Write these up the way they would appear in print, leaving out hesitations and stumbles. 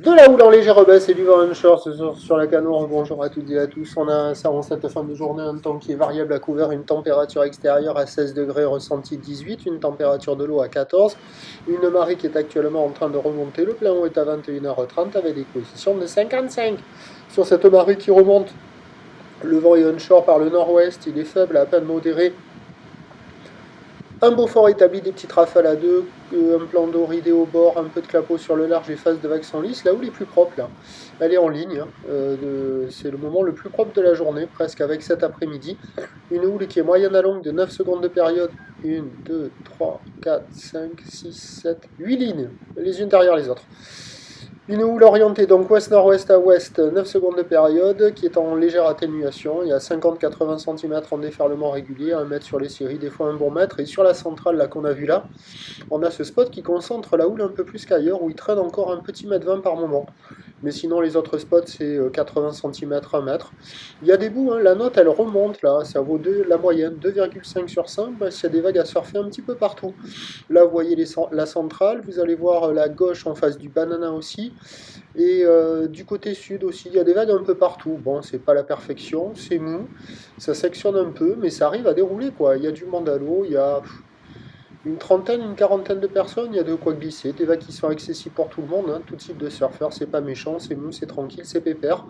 De la houle en légère baisse et du vent onshore sur la Canour. Bonjour à toutes et à tous. On a ça en cette fin de journée, un temps qui est variable à couvert, une température extérieure à 16 degrés, ressenti 18, une température de l'eau à 14, une marée qui est actuellement en train de remonter. Le plein eau est à 21h30 avec des coefficients de 55. Sur cette marée qui remonte, le vent est onshore par le nord-ouest, il est faible, à peine modéré. Un beau fort établi, des petites rafales à deux, un plan d'eau ridé au bord, un peu de clapot sur le large et face de vagues sans lisse. La houle est plus propre là. Elle est en ligne. Hein. C'est le moment le plus propre de la journée, presque avec cet après-midi. Une houle qui est moyenne à longue de 9 secondes de période. 1, 2, 3, 4, 5, 6, 7, 8 lignes, les unes derrière les autres. Une houle orientée donc ouest-nord-ouest à ouest, 9 secondes de période, qui est en légère atténuation. Il y a 50-80 cm en déferlement régulier, 1 mètre sur les séries, des fois un bon mètre. Et sur la centrale là qu'on a vu là, on a ce spot qui concentre la houle un peu plus qu'ailleurs, où il traîne encore un petit mètre 20 par moment. Mais sinon, les autres spots, c'est 80 cm, 1 mètre. Il y a des bouts, hein, la note, elle remonte, là, ça vaut la moyenne, 2,5 sur 5, parce qu'il y a des vagues à surfer un petit peu partout. Là, vous voyez la centrale, vous allez voir la gauche en face du banana aussi, et du côté sud aussi, il y a des vagues un peu partout. Bon, c'est pas la perfection, c'est mou, ça sectionne un peu, mais ça arrive à dérouler, quoi. Il y a du monde à l'eau, il y a une trentaine, une quarantaine de personnes, il y a de quoi glisser, des vagues qui sont accessibles pour tout le monde, hein, tout type de surfeur, c'est pas méchant, c'est mou, c'est tranquille, c'est pépère,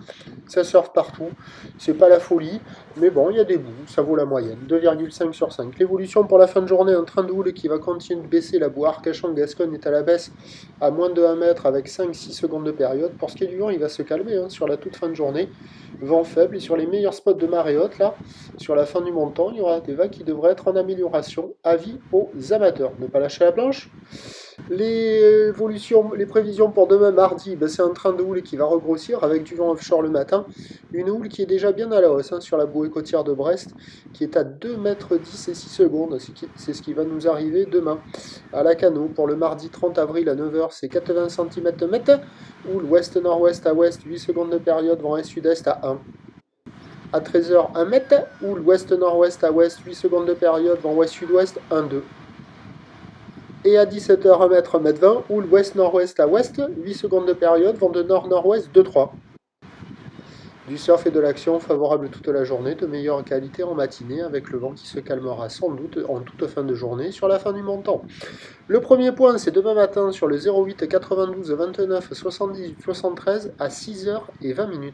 ça surfe partout, c'est pas la folie, mais bon, il y a des bouts, ça vaut la moyenne, 2,5 sur 5. L'évolution pour la fin de journée, un train de houle qui va continuer de baisser, la boue Arcachon-Gascogne est à la baisse à moins de 1 mètre avec 5-6 secondes de période. Pour ce qui est du vent, il va se calmer hein, sur la toute fin de journée, vent faible, et sur les meilleurs spots de marée haute, là, sur la fin du montant, il y aura des vagues qui devraient être en amélioration. Avis aux amateurs. Ne pas lâcher la planche. Les prévisions pour demain mardi, ben c'est un train de houle qui va regrossir avec du vent offshore le matin. Une houle qui est déjà bien à la hausse hein, sur la bouée côtière de Brest, qui est à 2 mètres 10 et 6 secondes. C'est ce qui va nous arriver demain à la Cano. Pour le mardi 30 avril à 9h, c'est 80 cm de mètre. Houle ouest-nord-ouest à ouest, 8 secondes de période, vent est-sud-est à 1. À 13h, 1 mètre, ou l'ouest-nord-ouest à ouest, 8 secondes de période, vent ouest-sud-ouest, 1-2. Et à 17h, 1 mètre, 1m20, ou l'ouest-nord-ouest à ouest, 8 secondes de période, vent de nord-nord-ouest, 2-3. Du surf et de l'action favorable toute la journée, de meilleure qualité en matinée, avec le vent qui se calmera sans doute en toute fin de journée sur la fin du montant. Le premier point, c'est demain matin sur le 08 92 29 78 73 à 6h20.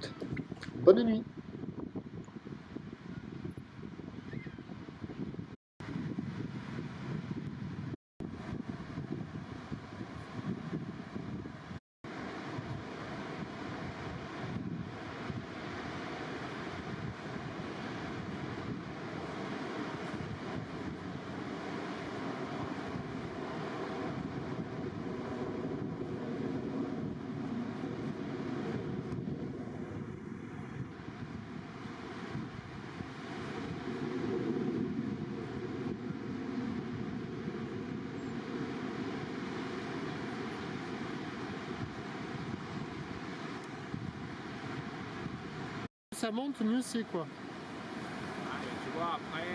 Bonne nuit. Ça monte, mieux c'est quoi. Ah, tu vois, après,